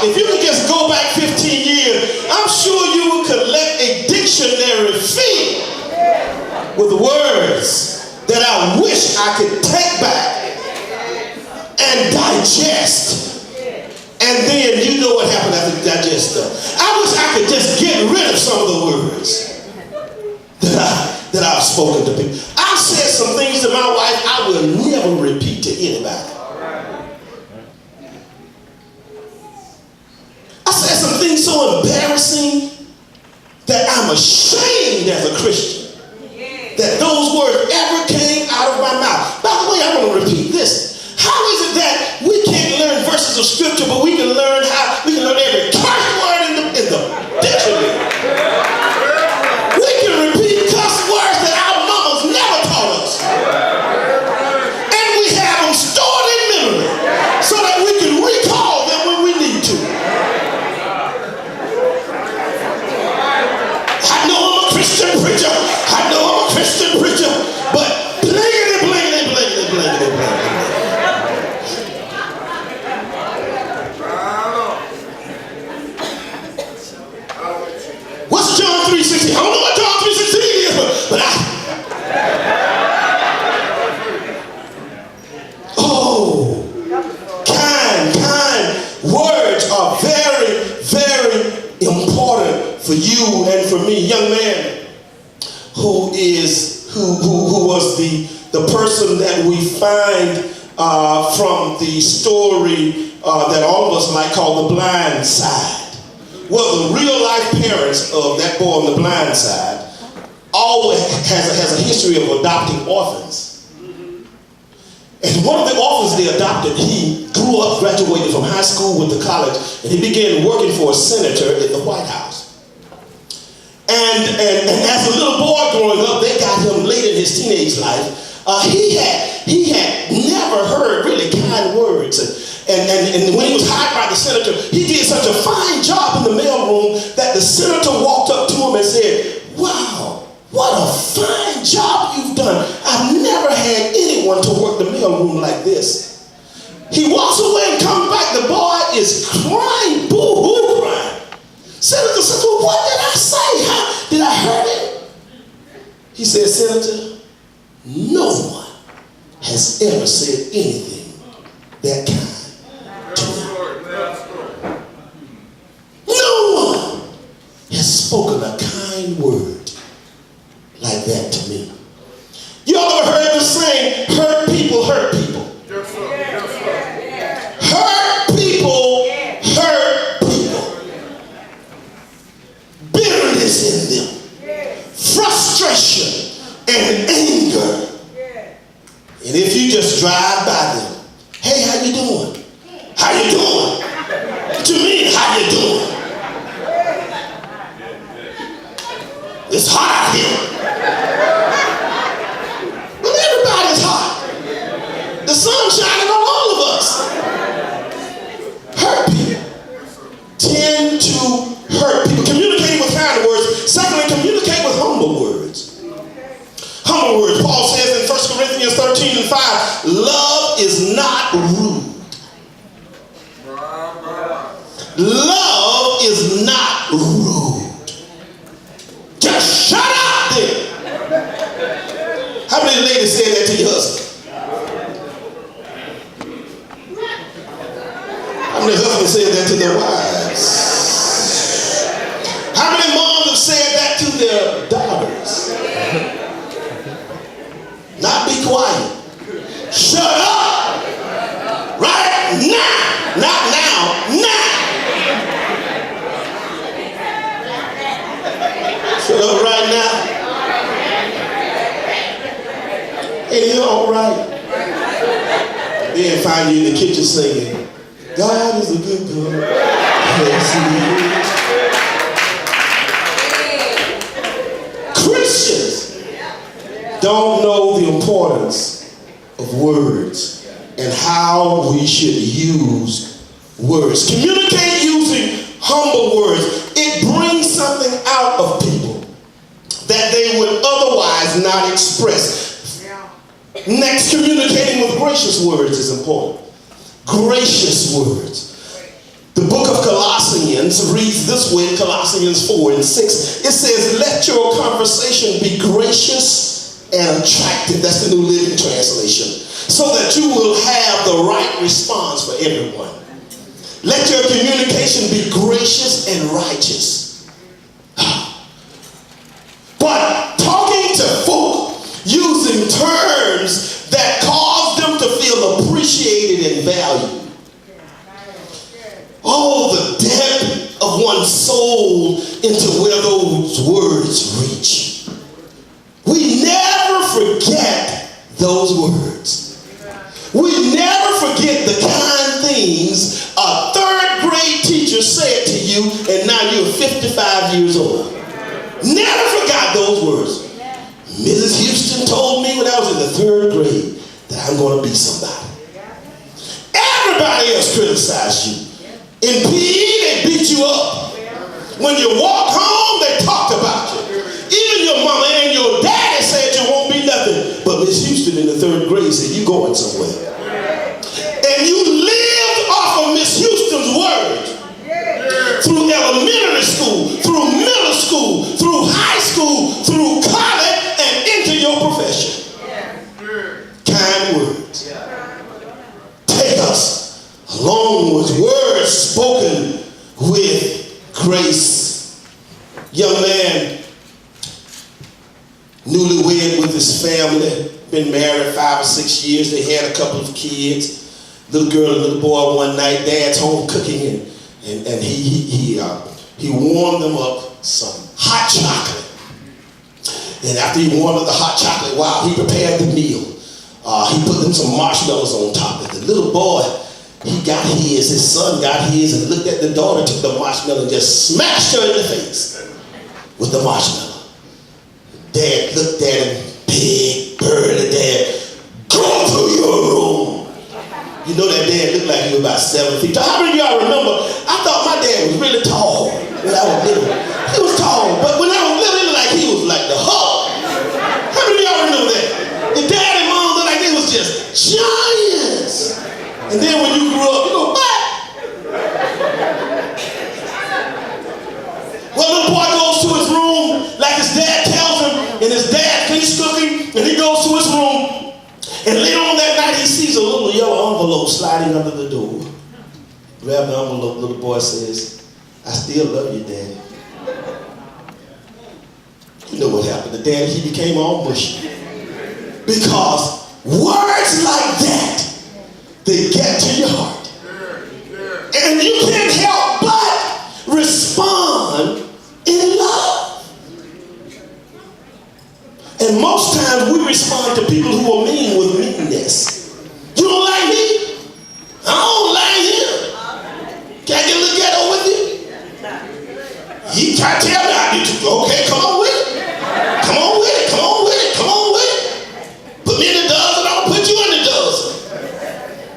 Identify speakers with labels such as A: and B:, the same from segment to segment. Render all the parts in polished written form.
A: if you could just go back 15 years, I'm sure you would collect a dictionary filled with words that I wish I could take back and digest. And then you know what happened after you digest stuff. I wish I could just get rid of some of the words that I've spoken to people. I've said some things to my wife I will never repeat to anybody. I said some things so embarrassing that I'm ashamed as a Christian that those words ever came out of my mouth. By the way, I want to repeat this. How is it that we can't learn verses of scripture, but we can learn every curse word in the dictionary? We can repeat cuss words that our mamas never taught us. And we have them stored in memory so that we can recall them when we need to. I know I'm a Christian preacher. But blankety. What's John 3:16? I don't know what John 3:16 is, but kind words are very, very important for you and for me. Young man who was the person that we find from the story that all of us might call The Blind Side. Well, the real life parents of that boy on The Blind Side always has a history of adopting orphans. And one of the orphans they adopted, he grew up, graduated from high school, went to college, and he began working for a senator at the White House. And as a little boy growing up, they got him late in his teenage life. He had never heard really kind words. And when he was hired by the senator, he did such a fine job in the mailroom that the senator walked up to him and said, "Wow, what a fine job you've done. I've never had anyone to work the mailroom like this." He walks away and comes back. The boy is crying, boo-hoo crying. Senator says, "Well, what did I say? How did I hurt him?" He said, "Senator, no one has ever said anything that kind to me. No one has spoken a kind word like that to me." You all ever heard the saying, hurt people hurt people? Hurt people hurt people. Bitterness in them, frustration and anger. And if you just drive by them, "Hey, how you doing? How you doing? What you mean, how you doing? It's hot out here." Well, everybody's hot. The sun's shining on all of us. Hurt people tend to hurt people. Communicating with kind words. Secondly, communicate with humble words. Humble words. Paul says in 1 Corinthians 13:5, love is not rude. Love is not rude. Just shut up then. How many ladies said that to your husband? How many husbands said that to their wives? How many moms have said that to their daughters? Not be quiet. Shut up. Right now. Not now. Now. Shut up right now. Ain't it all right? Then find you in the kitchen singing, "God is a good God." Yes, He is. Christians don't know the importance of words and how we should use words. Communicate using humble words. It brings something out of people that they would otherwise not express. Next, communicating with gracious words is important. Gracious words. The book of Colossians Colossians reads this way, Colossians 4 and 6. It says, let your conversation be gracious and attractive. That's the New Living Translation. So that you will have the right response for everyone. Let your communication be gracious and righteous. But talking to folk using terms that cause them to feel appreciated and valued. Oh, the depth of one's soul into where those words reach. We never forget those words. We never forget the kind things a third grade teacher said to you, and now you're 55 years old. Never forgot those words. Mrs. Houston told me when I was in the third grade that I'm going to be somebody. Everybody else criticized you. In PE, they beat you up. When you walk home, they talked about you. Even your mama and your daddy said you won't be nothing. But Miss Houston in the third grade said, you going somewhere. And you lived off of Miss Houston's word. Through elementary school, through middle school, through high school, through college, and into your profession. Kind words. Take us along with words spoken with grace. Young man, newlywed with his family, been married 5 or 6 years. They had a couple of kids. Little girl and little boy one night, dad's home cooking, and he warmed them up some hot chocolate. And after he warmed up the hot chocolate, wow, he prepared the meal. He put them some marshmallows on top of it. The little boy, he got his son got his, and looked at the daughter, took the marshmallow and just smashed her in the face with the marshmallow. Dad looked at him, big burly dad, go to your room. You know that dad looked like he was about 7 feet tall. How many of y'all remember, I thought my dad was really tall when I was little. He was tall, but when I was little, it looked like he was like the Hulk. How many of y'all remember that? The dad and mom looked like they was just giants. And then when you grew up, you go, what? Well, little boy goes to his room like his dad tells him, and his dad finished cooking, and he goes to his room. And later on that night, he sees a little yellow envelope sliding under the door. Grab the envelope, little boy says, I still love you, Daddy. You know what happened to Daddy? He became all mushy. Because words like that, they get to your heart. And you can't help but respond in love. And most times we respond to people who are mean with meanness. You don't like me? I don't like him. Can I get a little ghetto with you? He can't tell me I need to. Okay, come on with it. Come on with it. Come on with it. Come on with it. Put me in the dozen, I'll put you in the dozen.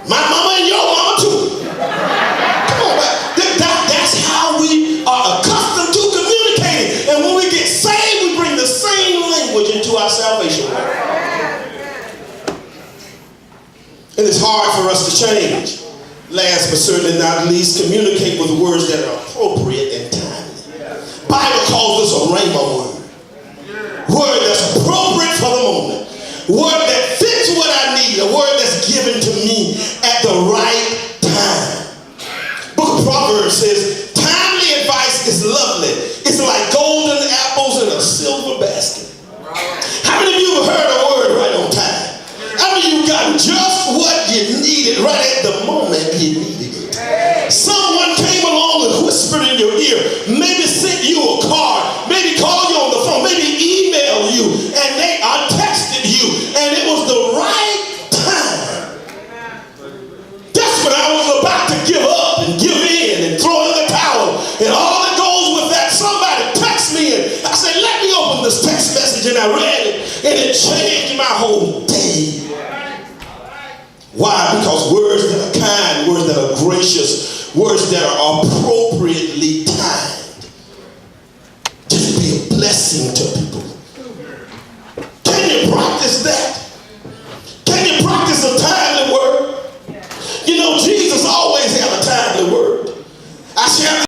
A: My mama and your mama too. Come on, that's how we are accustomed to communicating. And when we get saved, we bring the same language into our salvation. And it's hard for us to change. Last but certainly not least, communicate with words that are appropriate and timely. Bible calls this a rhema word. Word that's appropriate for the moment. Word that fits what I need. A word that's given to me at the right time. Book of Proverbs says, timely advice is lovely. It's like golden apples in a silver basket. How many of you have heard a word right on time? How many of you got just what you needed right at the moment you needed it? Someone came along and whispered in your ear, maybe sent you a card, maybe called you on the phone, maybe emailed you, and they texted you, and it was the right time. That's when I was about to give up and give in and throw in the towel. And all that goes with that, somebody texted me, and I said, let me open this text message, and I read it, and it changed my whole day. Why? Because words that are kind, words that are gracious, words that are